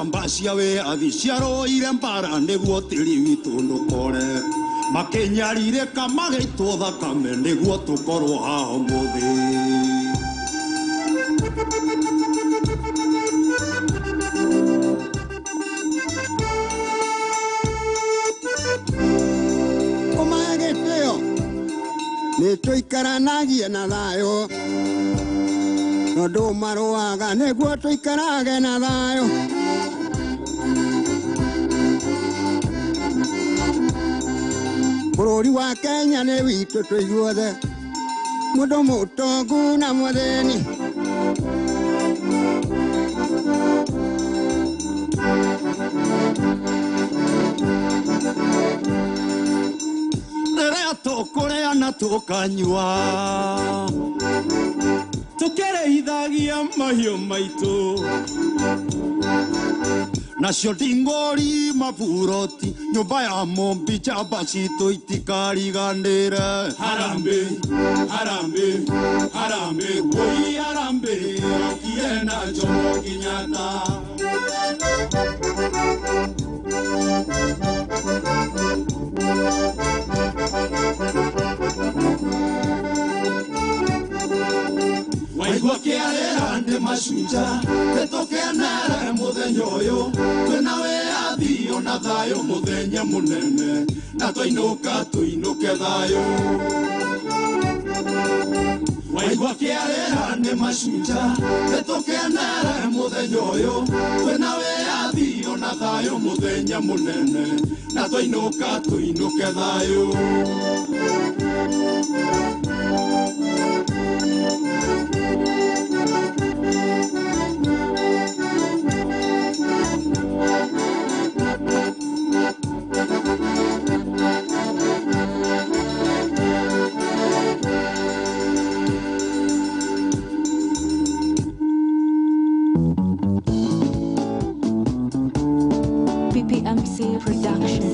Jambasia we aviciaro ire mbara nĩguo tĩri witũ ndũkore makĩnyarire kamagĩtwo thakame nĩguo tũkorwo haha ũmũthĩ ũmahe gĩtĩo nĩtũikaranagie na thayũ tondũ marũaga nĩguo tũikarage na thayũ bũrũri wa Kenya nĩ witũ tũiguothe mũndũ mũtongu na mũthĩni rĩrĩa tũkũrĩa na tũkanyua tũkĩrĩithagia mahiũ maitũ nacio nding'ori maburoti nyũmba ya mũmbi njamba citũ itikariganĩre Harambee, Harambee, Harambee, woi Harambee, okie na Jomo Kenyatta. Waigua kĩarĩra nĩ macunja nĩtũkenere mũthenya ũyũ twĩna wĩyathi ona thayũ mũthenya mũnene na twainũka tũinũke thayũ Waigua kĩarĩra nĩ macunja nĩtũkenere mũthenya ũyũ twĩna wĩyathi ona thayũ mũthenya mũnene na twainũka tũinũke thayũ PPMC Production.